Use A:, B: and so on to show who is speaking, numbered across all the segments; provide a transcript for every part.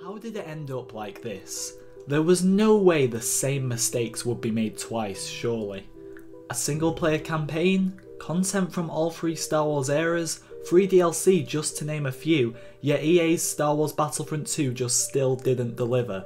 A: How did it end up like this? There was no way the same mistakes would be made twice, surely. A single player campaign, content from all three Star Wars eras, free DLC just to name a few, yet EA's Star Wars Battlefront 2 just still didn't deliver.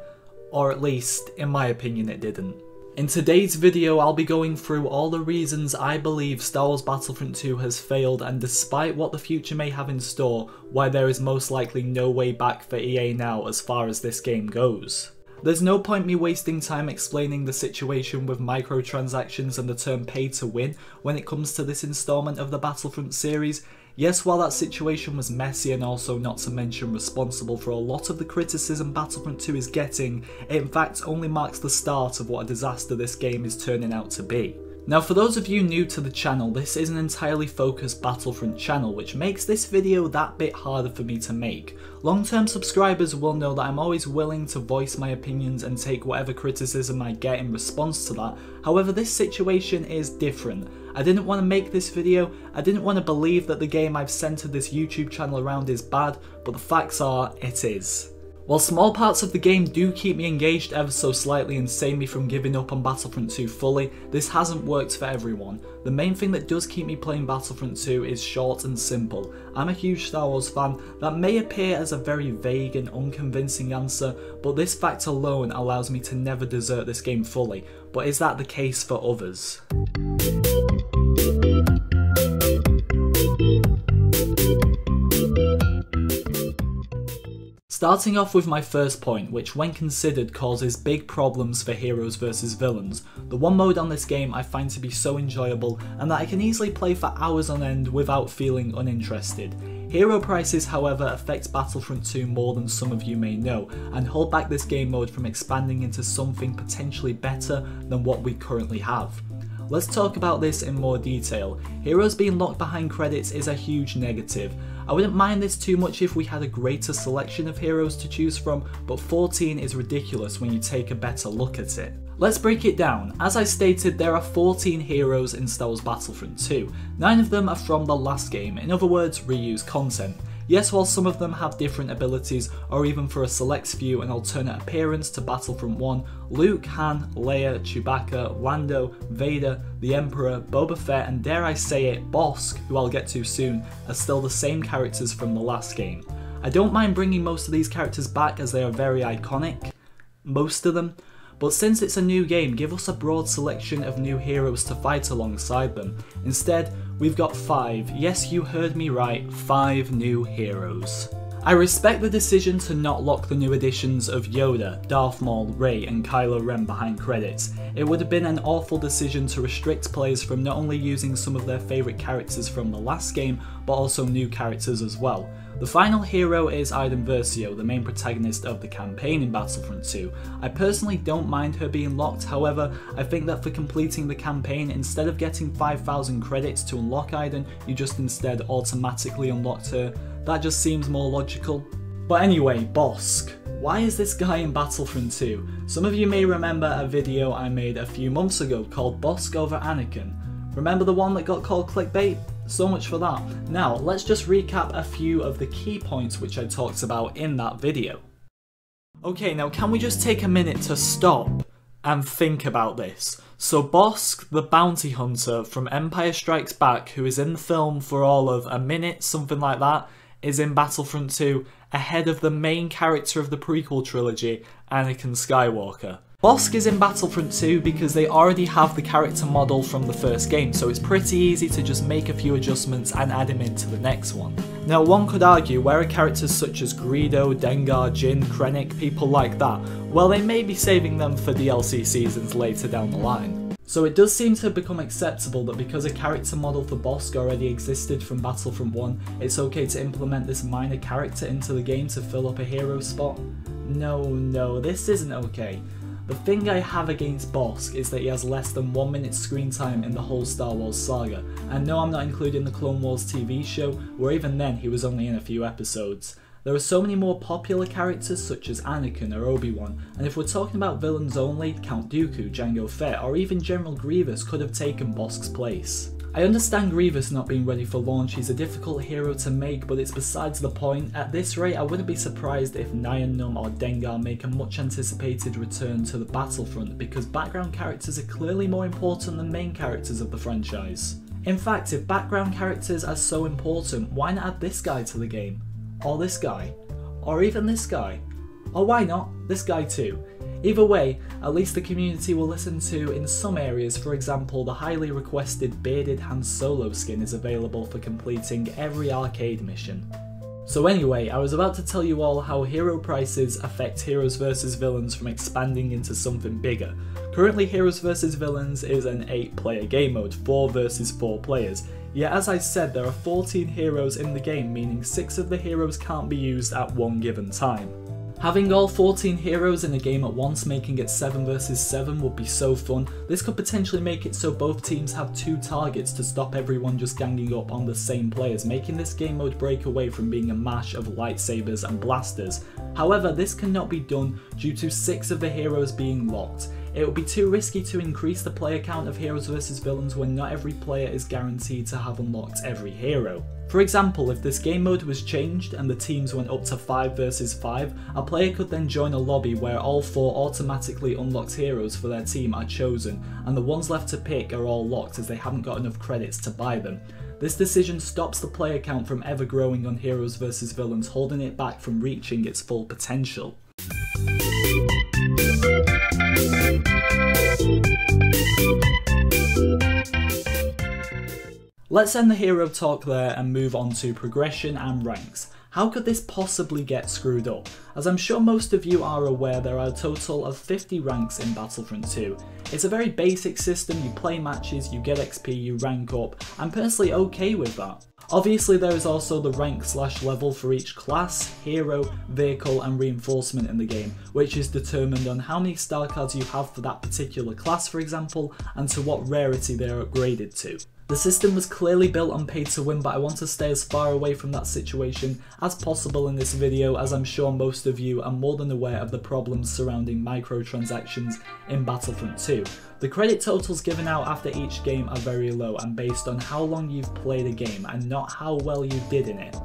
A: Or at least, in my opinion, it didn't. In today's video, I'll be going through all the reasons I believe Star Wars Battlefront 2 has failed, and despite what the future may have in store, why there is most likely no way back for EA now as far as this game goes. There's no point me wasting time explaining the situation with microtransactions and the term pay to win when it comes to this installment of the Battlefront series. Yes, while that situation was messy and also not to mention responsible for a lot of the criticism Battlefront 2 is getting, it in fact only marks the start of what a disaster this game is turning out to be. Now, for those of you new to the channel, this is an entirely focused Battlefront channel, which makes this video that bit harder for me to make. Long-term subscribers will know that I'm always willing to voice my opinions and take whatever criticism I get in response to that. However, this situation is different. I didn't want to make this video, I didn't want to believe that the game I've centered this YouTube channel around is bad, but the facts are, it is. While small parts of the game do keep me engaged ever so slightly and save me from giving up on Battlefront 2 fully, this hasn't worked for everyone. The main thing that does keep me playing Battlefront 2 is short and simple. I'm a huge Star Wars fan. That may appear as a very vague and unconvincing answer, but this fact alone allows me to never desert this game fully. But is that the case for others? Starting off with my first point, which when considered causes big problems for heroes versus villains. The one mode on this game I find to be so enjoyable and that I can easily play for hours on end without feeling uninterested. Hero prices, however, affect Battlefront 2 more than some of you may know, and hold back this game mode from expanding into something potentially better than what we currently have. Let's talk about this in more detail. Heroes being locked behind credits is a huge negative. I wouldn't mind this too much if we had a greater selection of heroes to choose from, but 14 is ridiculous when you take a better look at it. Let's break it down. As I stated, there are 14 heroes in Star Wars Battlefront 2. 9 of them are from the last game, in other words, reused content. Yes, while some of them have different abilities, or even for a select few an alternate appearance to Battlefront 1, Luke, Han, Leia, Chewbacca, Lando, Vader, the Emperor, Boba Fett, and dare I say it, Bossk, who I'll get to soon, are still the same characters from the last game. I don't mind bringing most of these characters back as they are very iconic, most of them, but since it's a new game, give us a broad selection of new heroes to fight alongside them. Instead, we've got 5, yes you heard me right, 5 new heroes. I respect the decision to not lock the new additions of Yoda, Darth Maul, Rey and Kylo Ren behind credits. It would have been an awful decision to restrict players from not only using some of their favourite characters from the last game, but also new characters as well. The final hero is Iden Versio, the main protagonist of the campaign in Battlefront 2. I personally don't mind her being locked, however, I think that for completing the campaign, instead of getting 5,000 credits to unlock Iden, you just instead automatically unlocked her. That just seems more logical. But anyway, Bossk. Why is this guy in Battlefront 2? Some of you may remember a video I made a few months ago called Bossk over Anakin. Remember the one that got called clickbait? So much for that. Now, let's just recap a few of the key points which I talked about in that video. Okay, now can we just take a minute to stop and think about this? So Bossk, the bounty hunter from Empire Strikes Back, who is in the film for all of a minute, something like that, is in Battlefront 2, ahead of the main character of the prequel trilogy, Anakin Skywalker. Bossk is in Battlefront 2 because they already have the character model from the first game, so it's pretty easy to just make a few adjustments and add him into the next one. Now one could argue, where are characters such as Greedo, Dengar, Jyn, Krennic, people like that? Well, they may be saving them for DLC seasons later down the line. So it does seem to have become acceptable that because a character model for Bossk already existed from Battlefront 1, it's okay to implement this minor character into the game to fill up a hero spot? No, this isn't okay. The thing I have against Bossk is that he has less than 1 minute screen time in the whole Star Wars saga, and no, I'm not including the Clone Wars TV show, where even then he was only in a few episodes. There are so many more popular characters such as Anakin or Obi-Wan, and if we're talking about villains only, Count Dooku, Jango Fett, or even General Grievous could have taken Bossk's place. I understand Grievous not being ready for launch, he's a difficult hero to make, but it's besides the point. At this rate, I wouldn't be surprised if Nyanum or Dengar make a much anticipated return to the Battlefront, because background characters are clearly more important than main characters of the franchise. In fact, if background characters are so important, why not add this guy to the game? Or this guy? Or even this guy? Or why not this guy too? Either way, at least the community will listen to in some areas. For example, the highly requested bearded Han Solo skin is available for completing every arcade mission. So anyway, I was about to tell you all how hero prices affect Heroes vs Villains from expanding into something bigger. Currently Heroes vs Villains is an 8-player game mode, 4 vs 4 players. Yet as I said, there are 14 heroes in the game, meaning 6 of the heroes can't be used at one given time. Having all 14 heroes in a game at once, making it 7 vs 7 would be so fun. This could potentially make it so both teams have 2 targets to stop everyone just ganging up on the same players, making this game mode break away from being a mash of lightsabers and blasters. However, this cannot be done due to 6 of the heroes being locked. It would be too risky to increase the player count of Heroes vs Villains when not every player is guaranteed to have unlocked every hero. For example, if this game mode was changed and the teams went up to 5 vs 5, a player could then join a lobby where all 4 automatically unlocked heroes for their team are chosen, and the ones left to pick are all locked as they haven't got enough credits to buy them. This decision stops the player count from ever growing on Heroes vs Villains, holding it back from reaching its full potential. Let's end the hero talk there and move on to progression and ranks. How could this possibly get screwed up? As I'm sure most of you are aware, there are a total of 50 ranks in Battlefront 2. It's a very basic system, you play matches, you get XP, you rank up. I'm personally okay with that. Obviously there is also the rank/level for each class, hero, vehicle and reinforcement in the game, which is determined on how many star cards you have for that particular class, for example, and to what rarity they are upgraded to. The system was clearly built on pay to win, but I want to stay as far away from that situation as possible in this video, as I'm sure most of you are more than aware of the problems surrounding microtransactions in Battlefront 2. The credit totals given out after each game are very low and based on how long you've played a game and not how well you did in it.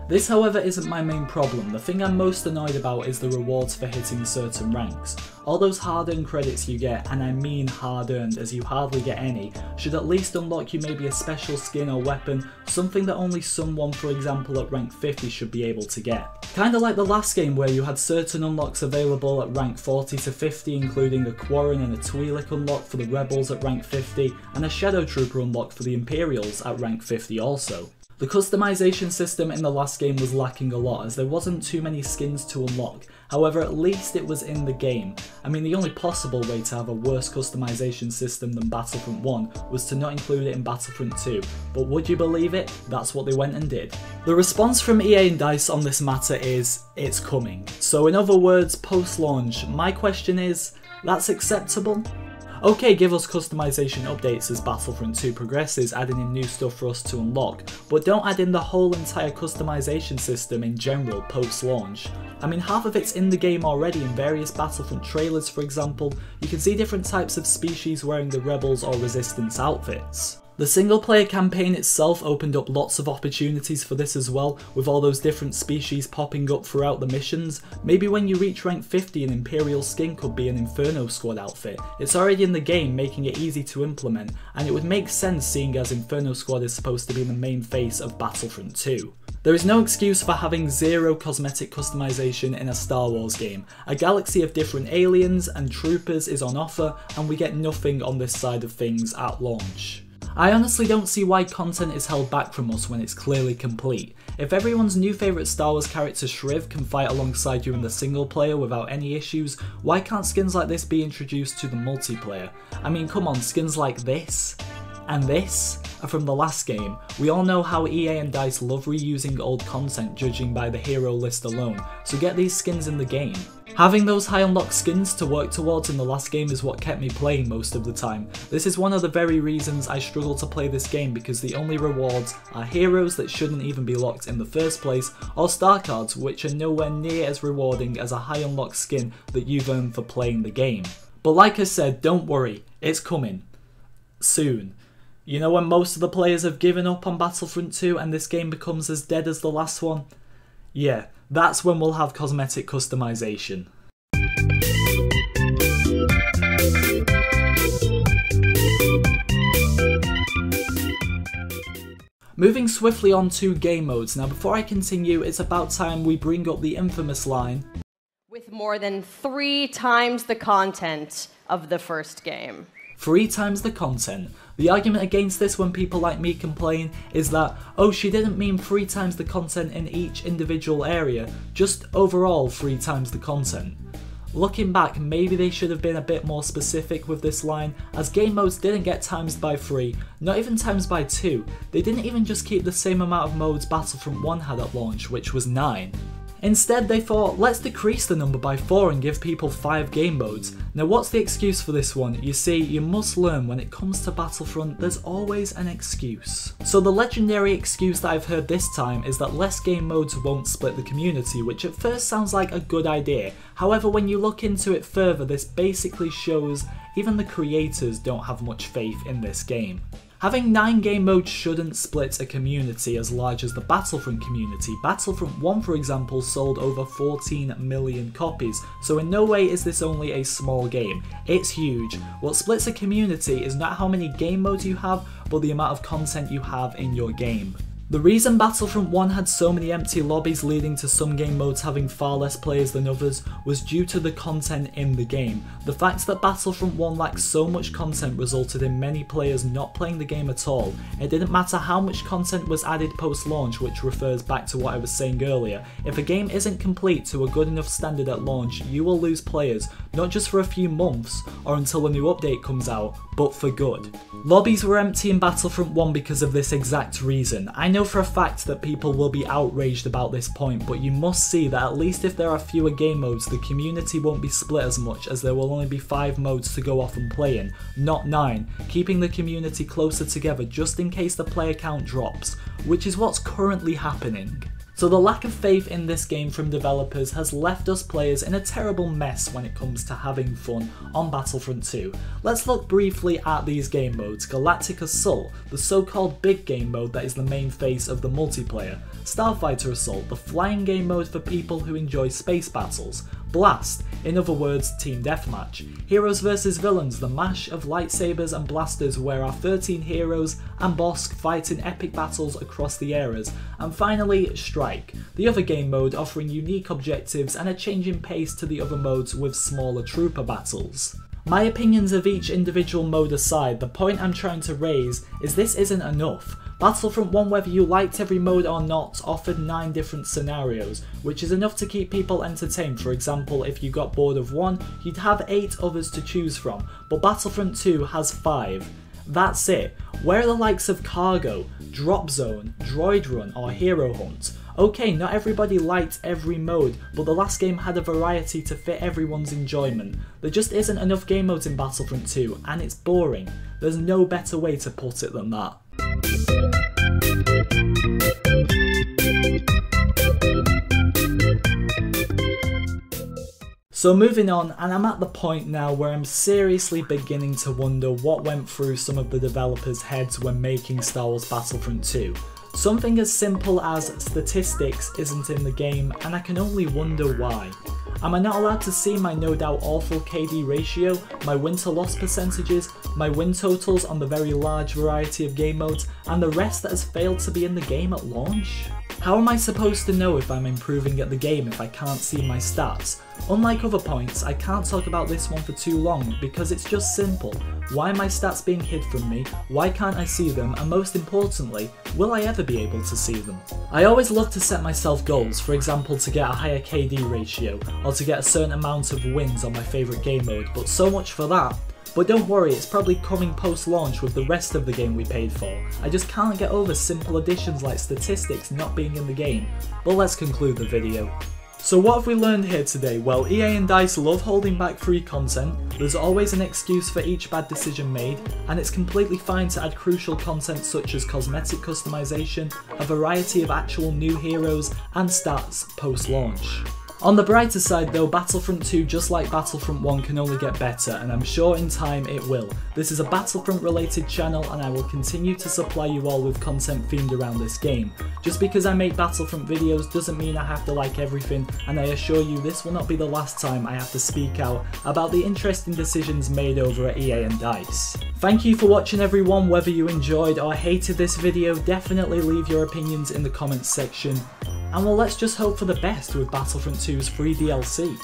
A: This, however, isn't my main problem. The thing I'm most annoyed about is the rewards for hitting certain ranks. All those hard-earned credits you get, and I mean hard-earned as you hardly get any, should at least unlock you maybe a special skin or weapon, something that only someone, for example at rank 50, should be able to get. Kinda like the last game where you had certain unlocks available at rank 40 to 50, including a Quarren and a Twi'lek unlock for the Rebels at rank 50, and a Shadow Trooper unlock for the Imperials at rank 50 also. The customization system in the last game was lacking a lot, as there wasn't too many skins to unlock. However, at least it was in the game. I mean, the only possible way to have a worse customization system than Battlefront 1 was to not include it in Battlefront 2, but would you believe it? That's what they went and did. The response from EA and DICE on this matter is, it's coming. So in other words, post-launch, my question is, that's acceptable? Okay, give us customization updates as Battlefront 2 progresses, adding in new stuff for us to unlock, but don't add in the whole entire customization system in general post-launch. I mean, half of it's in the game already in various Battlefront trailers, for example. You can see different types of species wearing the Rebels or Resistance outfits. The single player campaign itself opened up lots of opportunities for this as well, with all those different species popping up throughout the missions. Maybe when you reach rank 50 an Imperial skin could be an Inferno Squad outfit. It's already in the game, making it easy to implement, and it would make sense seeing as Inferno Squad is supposed to be the main face of Battlefront 2. There is no excuse for having zero cosmetic customization in a Star Wars game. A galaxy of different aliens and troopers is on offer, and we get nothing on this side of things at launch. I honestly don't see why content is held back from us when it's clearly complete. If everyone's new favourite Star Wars character Shriv can fight alongside you in the single player without any issues, why can't skins like this be introduced to the multiplayer? I mean, come on, skins like this and this are from the last game. We all know how EA and DICE love reusing old content judging by the hero list alone, so get these skins in the game. Having those high unlocked skins to work towards in the last game is what kept me playing most of the time. This is one of the very reasons I struggle to play this game, because the only rewards are heroes that shouldn't even be locked in the first place, or star cards which are nowhere near as rewarding as a high unlocked skin that you've earned for playing the game. But like I said, don't worry, it's coming. Soon. You know when most of the players have given up on Battlefront 2 and this game becomes as dead as the last one? Yeah, that's when we'll have cosmetic customization. Moving swiftly on to game modes. Now before I continue, it's about time we bring up the infamous line,
B: with more than 3 times the content of the first game.
A: 3 times the content. The argument against this when people like me complain is that, oh, she didn't mean 3 times the content in each individual area, just overall 3 times the content. Looking back, maybe they should have been a bit more specific with this line, as game modes didn't get times by 3, not even times by 2. They didn't even just keep the same amount of modes Battlefront 1 had at launch, which was 9. Instead they thought, let's decrease the number by 4 and give people 5 game modes. Now what's the excuse for this one? You see, you must learn when it comes to Battlefront, there's always an excuse. So the legendary excuse that I've heard this time is that less game modes won't split the community, which at first sounds like a good idea. However, when you look into it further, this basically shows even the creators don't have much faith in this game. Having 9 game modes shouldn't split a community as large as the Battlefront community. Battlefront 1, for example, sold over 14 million copies, so in no way is this only a small game. It's huge. What splits a community is not how many game modes you have, but the amount of content you have in your game. The reason Battlefront 1 had so many empty lobbies leading to some game modes having far less players than others was due to the content in the game. The fact that Battlefront 1 lacked so much content resulted in many players not playing the game at all. It didn't matter how much content was added post-launch, which refers back to what I was saying earlier. If a game isn't complete to a good enough standard at launch, you will lose players, not just for a few months or until a new update comes out, but for good. Lobbies were empty in Battlefront 1 because of this exact reason. I know for a fact that people will be outraged about this point, but you must see that at least if there are fewer game modes, the community won't be split as much, as there will only be 5 modes to go off and play in, not 9, keeping the community closer together just in case the player count drops, which is what's currently happening. So the lack of faith in this game from developers has left us players in a terrible mess when it comes to having fun on Battlefront 2. Let's look briefly at these game modes. Galactic Assault, the so-called big game mode that is the main face of the multiplayer. Starfighter Assault, the flying game mode for people who enjoy space battles. Blast, in other words, Team Deathmatch. Heroes vs Villains, the mash of lightsabers and blasters where our 13 heroes and Bosk fight in epic battles across the eras. And finally, Strike, the other game mode offering unique objectives and a change in pace to the other modes with smaller trooper battles. My opinions of each individual mode aside, the point I'm trying to raise is this isn't enough. Battlefront 1, whether you liked every mode or not, offered 9 different scenarios, which is enough to keep people entertained. For example, if you got bored of one, you'd have 8 others to choose from, but Battlefront 2 has 5. That's it. Where are the likes of Cargo, Drop Zone, Droid Run or Hero Hunt? Okay, not everybody liked every mode, but the last game had a variety to fit everyone's enjoyment. There just isn't enough game modes in Battlefront 2, and it's boring. There's no better way to put it than that. So moving on, and I'm at the point now where I'm seriously beginning to wonder what went through some of the developers' heads when making Star Wars Battlefront 2. Something as simple as statistics isn't in the game, and I can only wonder why. Am I not allowed to see my no doubt awful KD ratio, my win to loss percentages, my win totals on the very large variety of game modes, and the rest that has failed to be in the game at launch? How am I supposed to know if I'm improving at the game if I can't see my stats? Unlike other points, I can't talk about this one for too long because it's just simple. Why are my stats being hid from me? Why can't I see them? And most importantly, will I ever be able to see them? I always love to set myself goals, for example to get a higher KD ratio, or to get a certain amount of wins on my favourite game mode, but so much for that. But don't worry, it's probably coming post-launch with the rest of the game we paid for. I just can't get over simple additions like statistics not being in the game. But let's conclude the video. So what have we learned here today? Well, EA and DICE love holding back free content, there's always an excuse for each bad decision made, and it's completely fine to add crucial content such as cosmetic customization, a variety of actual new heroes, and stats post-launch. On the brighter side though, Battlefront 2, just like Battlefront 1, can only get better, and I'm sure in time it will. This is a Battlefront related channel and I will continue to supply you all with content themed around this game. Just because I make Battlefront videos doesn't mean I have to like everything, and I assure you this will not be the last time I have to speak out about the interesting decisions made over at EA and DICE. Thank you for watching everyone. Whether you enjoyed or hated this video, definitely leave your opinions in the comments section. And well, let's just hope for the best with Battlefront 2's free DLC.